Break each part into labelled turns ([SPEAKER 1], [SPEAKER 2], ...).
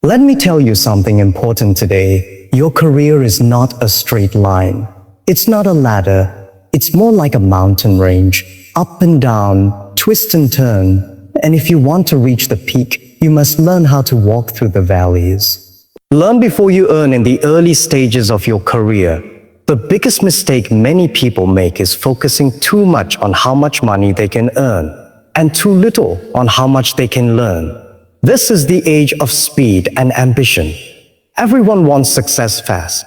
[SPEAKER 1] Let me tell you something important today. Your career is not a straight line. It's not a ladder. It's more like a mountain range, up and down, twist and turn. And if you want to reach the peak, you must learn how to walk through the valleys. Learn before you earn in the early stages of your career. The biggest mistake many people make is focusing too much on how much money they can earn and too little on how much they can learn. This is the age of speed and ambition. Everyone wants success fast.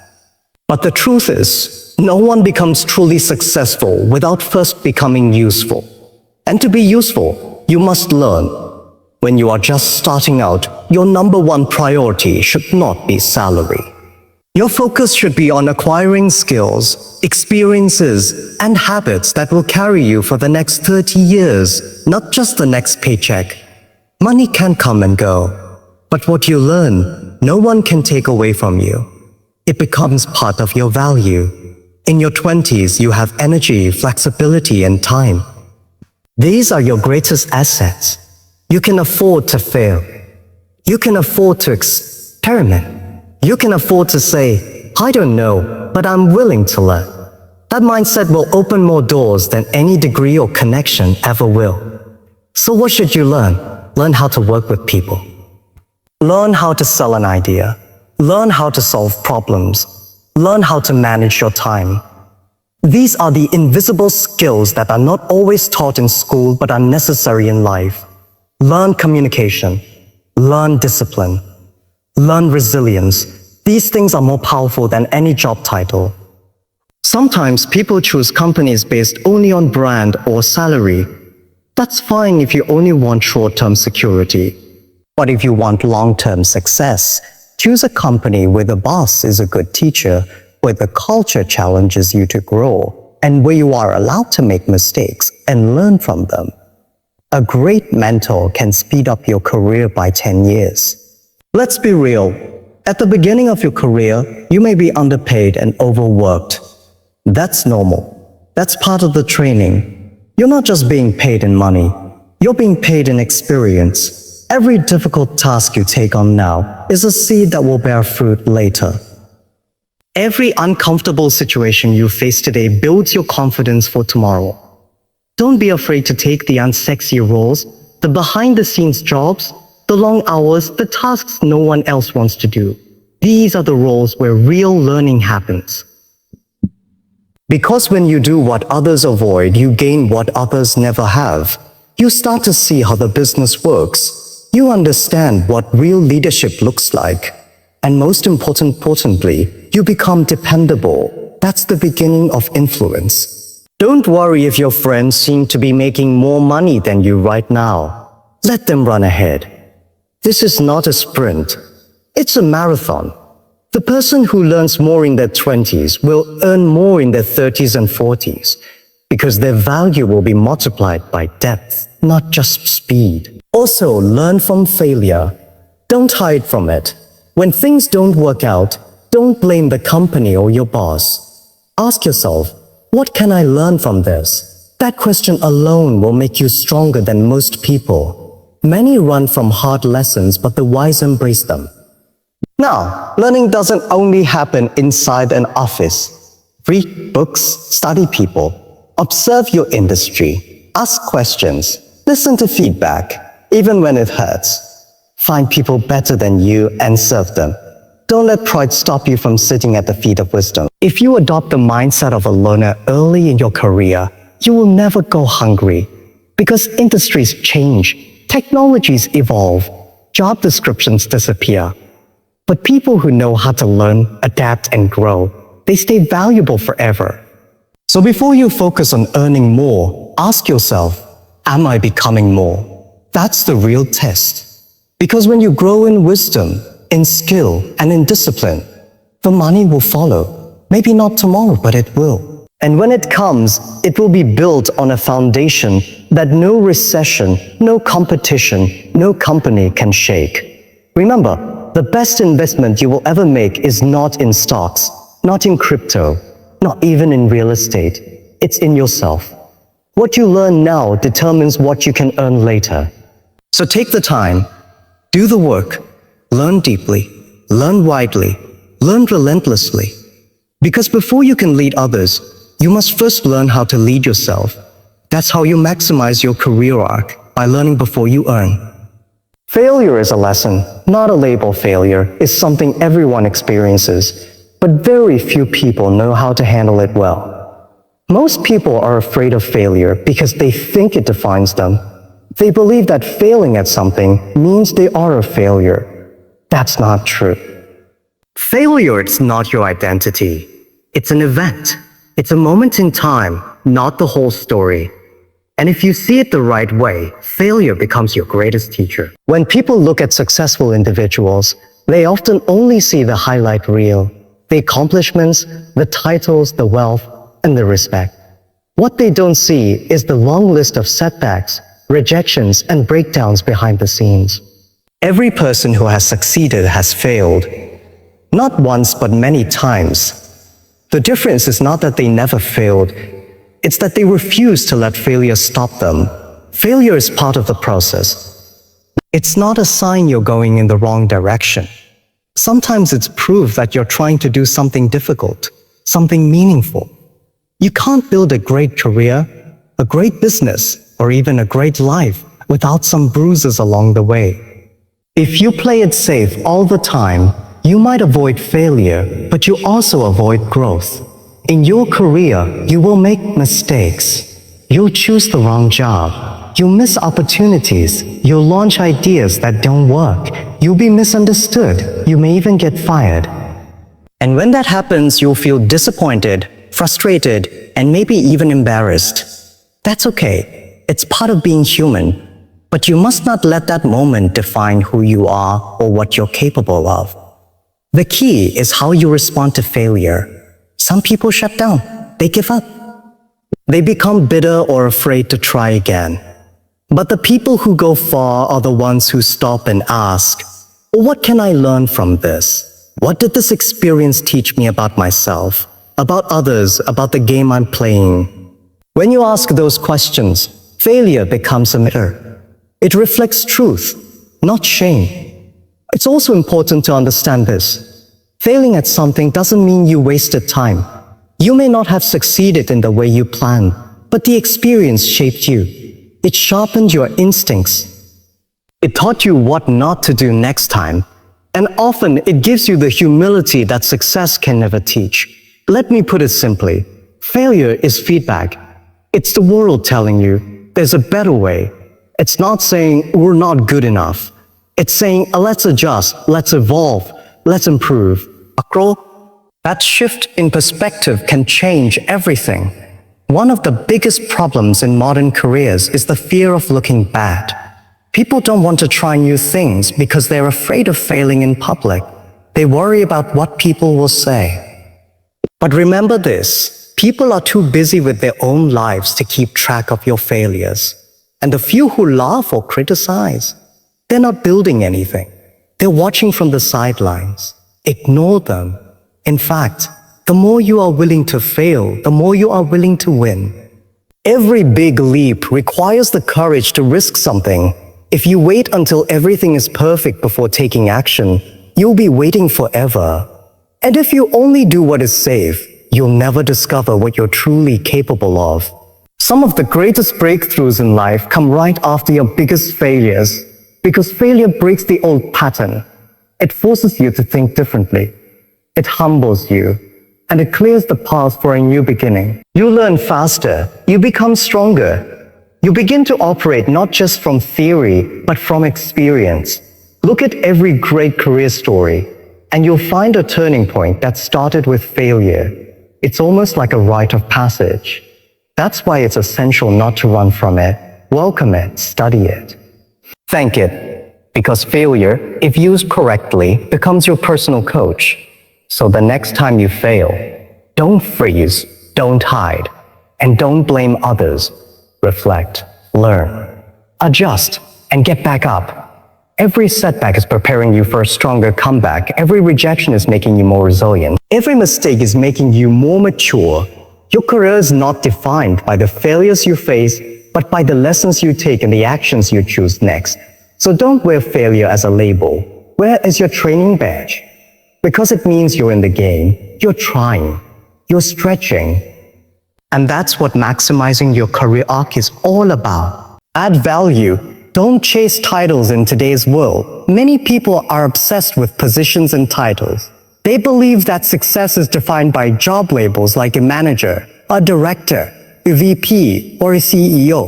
[SPEAKER 1] But the truth is, no one becomes truly successful without first becoming useful. And to be useful, you must learn. When you are just starting out, your number one priority should not be salary. Your focus should be on acquiring skills, experiences, and habits that will carry you for the next 30 years, not just the next paycheck. Money can come and go, but what you learn, no one can take away from you. It becomes part of your value. In your 20s, you have energy, flexibility, and time. These are your greatest assets. You can afford to fail. You can afford to experiment. You can afford to say, I don't know, but I'm willing to learn. That mindset will open more doors than any degree or connection ever will. So what should you learn? Learn how to work with people. Learn how to sell an idea. Learn how to solve problems. Learn how to manage your time. These are the invisible skills that are not always taught in school but are necessary in life. Learn communication. Learn discipline. Learn resilience. These things are more powerful than any job title. Sometimes people choose companies based only on brand or salary. That's fine if you only want short-term security. But if you want long-term success, choose a company where the boss is a good teacher, where the culture challenges you to grow, and where you are allowed to make mistakes and learn from them. A great mentor can speed up your career by 10 years. Let's be real. At the beginning of your career, you may be underpaid and overworked. That's normal. That's part of the training. You're not just being paid in money. You're being paid in experience. Every difficult task you take on now is a seed that will bear fruit later. Every uncomfortable situation you face today builds your confidence for tomorrow. Don't be afraid to take the unsexy roles, the behind-the-scenes jobs, the long hours, the tasks no one else wants to do. These are the roles where real learning happens. Because when you do what others avoid, you gain what others never have. You start to see how the business works. You understand what real leadership looks like. And most importantly, you become dependable. That's the beginning of influence. Don't worry if your friends seem to be making more money than you right now. Let them run ahead. This is not a sprint. It's a marathon. The person who learns more in their 20s will earn more in their 30s and 40s because their value will be multiplied by depth, not just speed. Also, learn from failure. Don't hide from it. When things don't work out, don't blame the company or your boss. Ask yourself, what can I learn from this? That question alone will make you stronger than most people. Many run from hard lessons, but the wise embrace them. Now, learning doesn't only happen inside an office. Read books, study people, observe your industry, ask questions, listen to feedback, even when it hurts. Find people better than you and serve them. Don't let pride stop you from sitting at the feet of wisdom. If you adopt the mindset of a learner early in your career, you will never go hungry. Because industries change, technologies evolve, job descriptions disappear. But people who know how to learn, adapt, and grow, they stay valuable forever. So before you focus on earning more, ask yourself, am I becoming more? That's the real test. Because when you grow in wisdom, in skill, and in discipline, the money will follow. Maybe not tomorrow, but it will. And when it comes, it will be built on a foundation that no recession, no competition, no company can shake. Remember, the best investment you will ever make is not in stocks, not in crypto, not even in real estate. It's in yourself. What you learn now determines what you can earn later. So take the time, do the work, Learn deeply, learn widely, learn relentlessly. Because before you can lead others, you must first learn how to lead yourself. That's how you maximize your career arc, by learning before you earn. Failure is a lesson, not a label. Failure is something everyone experiences, but very few people know how to handle it well. Most people are afraid of failure because they think it defines them. They believe that failing at something means they are a failure. That's not true. Failure is not your identity. It's an event. It's a moment in time, not the whole story. And if you see it the right way, failure becomes your greatest teacher. When people look at successful individuals, they often only see the highlight reel, the accomplishments, the titles, the wealth, and the respect. What they don't see is the long list of setbacks, rejections, and breakdowns behind the scenes. Every person who has succeeded has failed. Not once, but many times. The difference is not that they never failed. It's that they refuse to let failure stop them. Failure is part of the process. It's not a sign you're going in the wrong direction. Sometimes it's proof that you're trying to do something difficult, something meaningful. You can't build a great career, a great business, or even a great life without some bruises along the way. If you play it safe all the time, you might avoid failure, but you also avoid growth. In your career, you will make mistakes. You'll choose the wrong job. You'll miss opportunities. You'll launch ideas that don't work. You'll be misunderstood. You may even get fired. And when that happens, you'll feel disappointed, frustrated, and maybe even embarrassed. That's okay. It's part of being human. But you must not let that moment define who you are or what you're capable of. The key is how you respond to failure. Some people shut down. They give up. They become bitter or afraid to try again. But the people who go far are the ones who stop and ask, what can I learn from this? What did this experience teach me about myself, about others, about the game I'm playing? When you ask those questions, failure becomes a mirror. It reflects truth, not shame. It's also important to understand this. Failing at something doesn't mean you wasted time. You may not have succeeded in the way you planned, but the experience shaped you. It sharpened your instincts. It taught you what not to do next time. And often it gives you the humility that success can never teach. Let me put it simply. Failure is feedback. It's the world telling you there's a better way. It's not saying we're not good enough. It's saying let's adjust, let's evolve, let's improve. That shift in perspective can change everything. One of the biggest problems in modern careers is the fear of looking bad. People don't want to try new things because they're afraid of failing in public. They worry about what people will say. But remember this, people are too busy with their own lives to keep track of your failures. And the few who laugh or criticize, they're not building anything. They're watching from the sidelines. Ignore them. In fact, the more you are willing to fail, the more you are willing to win. Every big leap requires the courage to risk something. If you wait until everything is perfect before taking action, you'll be waiting forever. And if you only do what is safe, you'll never discover what you're truly capable of. Some of the greatest breakthroughs in life come right after your biggest failures, because failure breaks the old pattern. It forces you to think differently. It humbles you, and it clears the path for a new beginning. You learn faster. You become stronger. You begin to operate not just from theory, but from experience. Look at every great career story, and you'll find a turning point that started with failure. It's almost like a rite of passage. That's why it's essential not to run from it. Welcome it, study it. Thank it. Because failure, if used correctly, becomes your personal coach. So the next time you fail, don't freeze, don't hide, and don't blame others. Reflect, learn, adjust, and get back up. Every setback is preparing you for a stronger comeback. Every rejection is making you more resilient. Every mistake is making you more mature. Your career is not defined by the failures you face, but by the lessons you take and the actions you choose next. So don't wear failure as a label. Where is your training badge? Because it means you're in the game, you're trying, you're stretching. And that's what maximizing your career arc is all about. Add value. Don't chase titles in today's world. Many people are obsessed with positions and titles. They believe that success is defined by job labels like a manager, a director, a VP, or a CEO.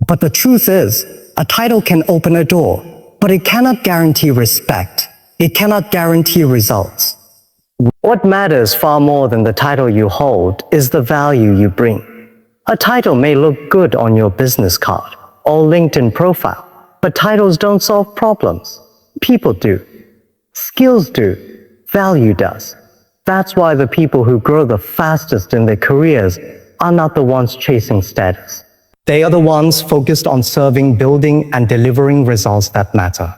[SPEAKER 1] But the truth is, a title can open a door, but it cannot guarantee respect. It cannot guarantee results. What matters far more than the title you hold is the value you bring. A title may look good on your business card or LinkedIn profile, but titles don't solve problems. People do. Skills do. Value does. That's why the people who grow the fastest in their careers are not the ones chasing status. They are the ones focused on serving, building, and delivering results that matter.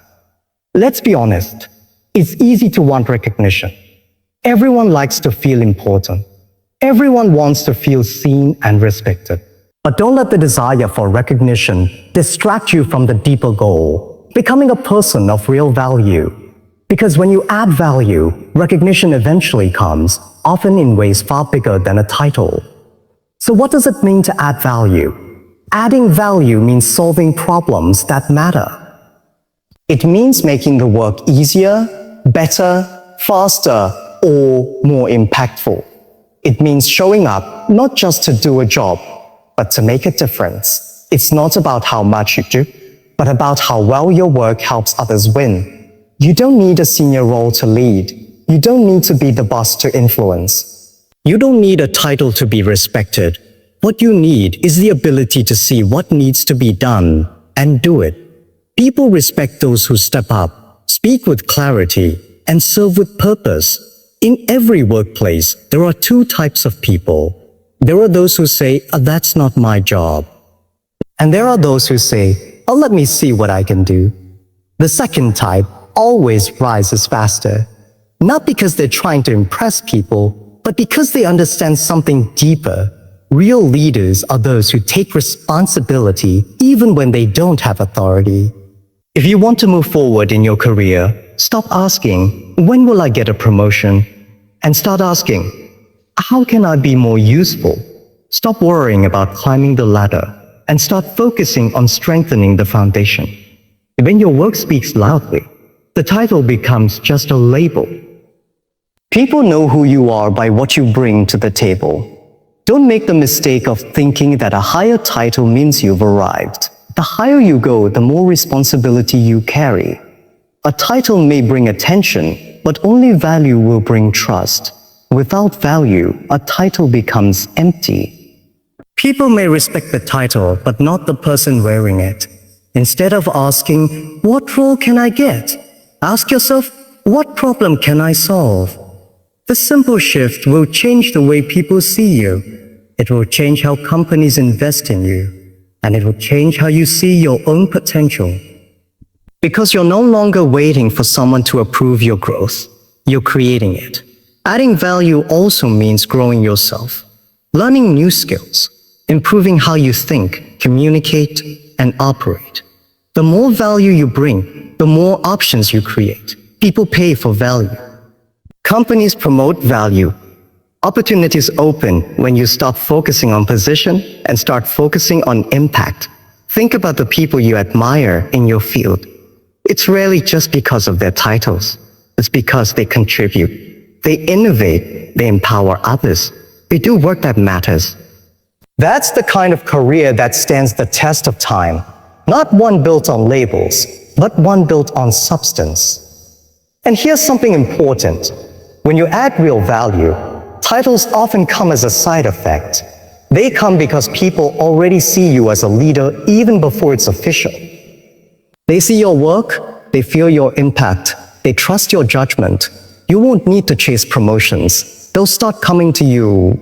[SPEAKER 1] Let's be honest. It's easy to want recognition. Everyone likes to feel important. Everyone wants to feel seen and respected. But don't let the desire for recognition distract you from the deeper goal, becoming a person of real value. Because when you add value, recognition eventually comes, often in ways far bigger than a title. So what does it mean to add value? Adding value means solving problems that matter. It means making the work easier, better, faster, or more impactful. It means showing up not just to do a job, but to make a difference. It's not about how much you do, but about how well your work helps others win. You don't need a senior role to lead. You don't need to be the boss to influence. You don't need a title to be respected. What you need is the ability to see what needs to be done and do it. People respect those who step up, speak with clarity, and serve with purpose. In every workplace, there are two types of people. There are those who say, that's not my job. And there are those who say, let me see what I can do. The second type always rises faster. Not because they're trying to impress people, but because they understand something deeper. Real leaders are those who take responsibility even when they don't have authority. If you want to move forward in your career, stop asking, when will I get a promotion? And start asking, how can I be more useful? Stop worrying about climbing the ladder and start focusing on strengthening the foundation. When your work speaks loudly, the title becomes just a label. People know who you are by what you bring to the table. Don't make the mistake of thinking that a higher title means you've arrived. The higher you go, the more responsibility you carry. A title may bring attention, but only value will bring trust. Without value, a title becomes empty. People may respect the title, but not the person wearing it. Instead of asking, what role can I get? Ask yourself, what problem can I solve? This simple shift will change the way people see you. It will change how companies invest in you. And it will change how you see your own potential. Because you're no longer waiting for someone to approve your growth. You're creating it. Adding value also means growing yourself, learning new skills, improving how you think, communicate, and operate. The more value you bring, the more options you create. People pay for value. Companies promote value. Opportunities open when you stop focusing on position and start focusing on impact. Think about the people you admire in your field. It's rarely just because of their titles. It's because they contribute. They innovate. They empower others. They do work that matters. That's the kind of career that stands the test of time. Not one built on labels, but one built on substance. And here's something important. When you add real value, titles often come as a side effect. They come because people already see you as a leader even before it's official. They see your work, they feel your impact, they trust your judgment. You won't need to chase promotions. They'll start coming to you.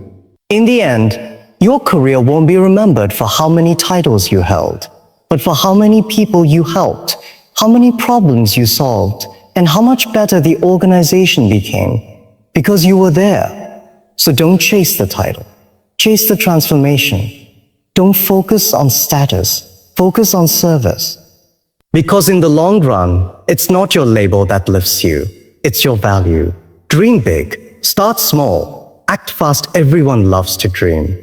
[SPEAKER 1] In the end, your career won't be remembered for how many titles you held, but for how many people you helped, how many problems you solved, and how much better the organization became. Because you were there. So don't chase the title. Chase the transformation. Don't focus on status. Focus on service. Because in the long run, it's not your label that lifts you. It's your value. Dream big. Start small. Act fast. Everyone loves to dream.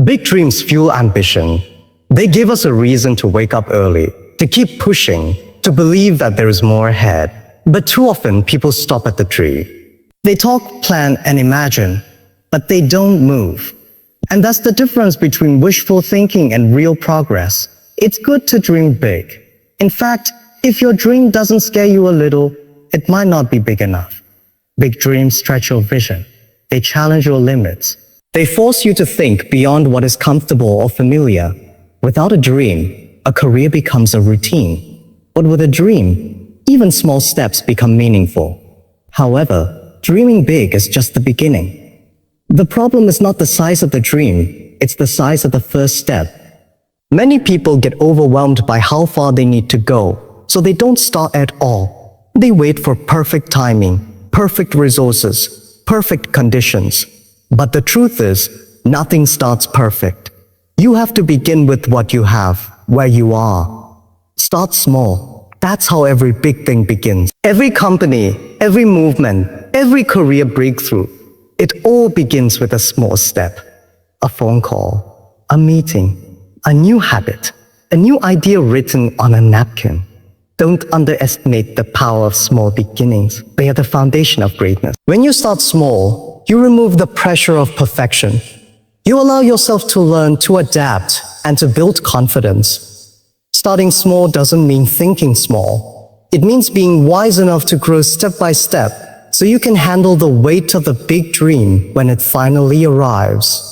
[SPEAKER 1] Big dreams fuel ambition. They give us a reason to wake up early, to keep pushing, to believe that there is more ahead. But too often, people stop at the tree. They talk, plan, and imagine, but they don't move. And that's the difference between wishful thinking and real progress. It's good to dream big. In fact, if your dream doesn't scare you a little, it might not be big enough. Big dreams stretch your vision. They challenge your limits. They force you to think beyond what is comfortable or familiar. Without a dream, a career becomes a routine. But with a dream, even small steps become meaningful. However, dreaming big is just the beginning. The problem is not the size of the dream, it's the size of the first step. Many people get overwhelmed by how far they need to go, so they don't start at all. They wait for perfect timing, perfect resources, perfect conditions. But the truth is, nothing starts perfect. You have to begin with what you have, where you are. Start small. That's how every big thing begins. Every company, every movement, every career breakthrough, it all begins with a small step. A phone call, a meeting, a new habit, a new idea written on a napkin. Don't underestimate the power of small beginnings. They are the foundation of greatness. When you start small, you remove the pressure of perfection. You allow yourself to learn, to adapt, and to build confidence. Starting small doesn't mean thinking small. It means being wise enough to grow step by step, so you can handle the weight of the big dream when it finally arrives.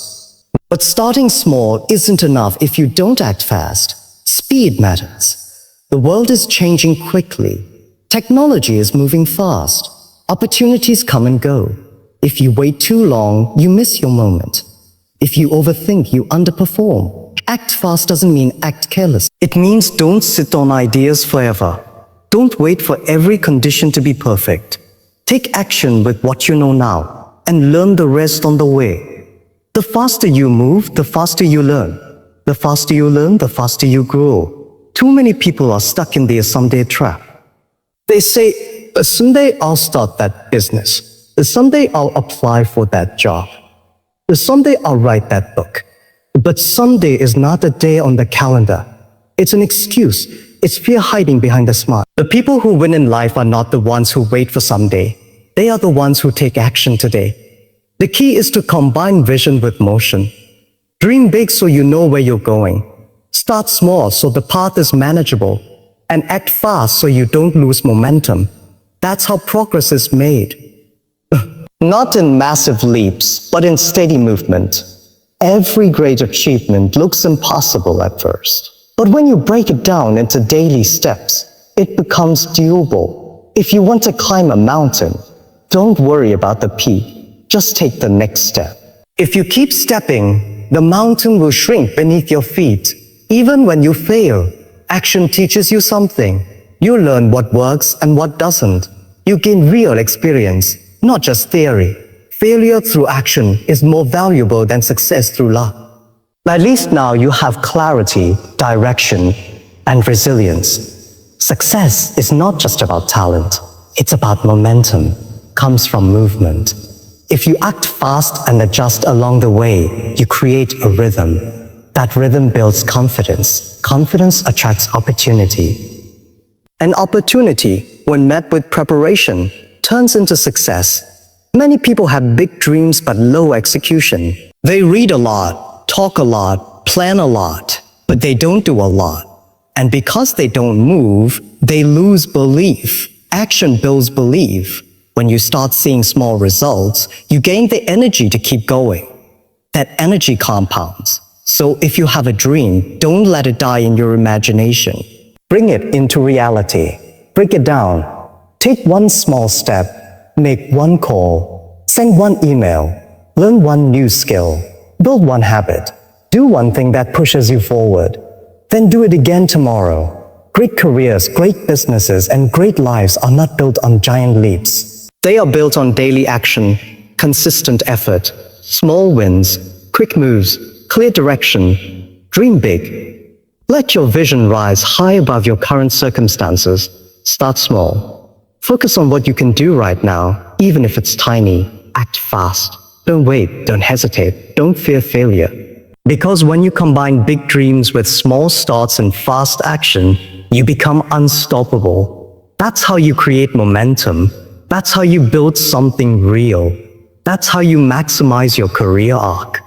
[SPEAKER 1] But starting small isn't enough if you don't act fast. Speed matters. The world is changing quickly. Technology is moving fast. Opportunities come and go. If you wait too long, you miss your moment. If you overthink, you underperform. Act fast doesn't mean act careless. It means don't sit on ideas forever. Don't wait for every condition to be perfect. Take action with what you know now and learn the rest on the way. The faster you move, the faster you learn. The faster you learn, the faster you grow. Too many people are stuck in the someday trap. They say, someday I'll start that business. Someday I'll apply for that job. Someday I'll write that book. But someday is not a day on the calendar. It's an excuse. It's fear hiding behind a smile. The people who win in life are not the ones who wait for someday. They are the ones who take action today. The key is to combine vision with motion. Dream big so you know where you're going. Start small so the path is manageable. And act fast so you don't lose momentum. That's how progress is made. Not in massive leaps, but in steady movement. Every great achievement looks impossible at first. But when you break it down into daily steps, it becomes doable. If you want to climb a mountain, don't worry about the peak. Just take the next step. If you keep stepping, the mountain will shrink beneath your feet. Even when you fail, action teaches you something. You learn what works and what doesn't. You gain real experience, not just theory. Failure through action is more valuable than success through luck. At least now you have clarity, direction, and resilience. Success is not just about talent. It's about momentum. Comes from movement. If you act fast and adjust along the way, you create a rhythm. That rhythm builds confidence. Confidence attracts opportunity. An opportunity, when met with preparation, turns into success. Many people have big dreams but low execution. They read a lot, talk a lot, plan a lot, but they don't do a lot. And because they don't move, they lose belief. Action builds belief. When you start seeing small results, you gain the energy to keep going. That energy compounds. So if you have a dream, don't let it die in your imagination. Bring it into reality. Break it down. Take one small step. Make one call. Send one email. Learn one new skill. Build one habit. Do one thing that pushes you forward. Then do it again tomorrow. Great careers, great businesses, and great lives are not built on giant leaps. They are built on daily action, consistent effort, small wins, quick moves, clear direction. Dream big. Let your vision rise high above your current circumstances. Start small. Focus on what you can do right now, even if it's tiny. Act fast. Don't wait, don't hesitate, don't fear failure. Because when you combine big dreams with small starts and fast action, you become unstoppable. That's how you create momentum. That's how you build something real. That's how you maximize your career arc.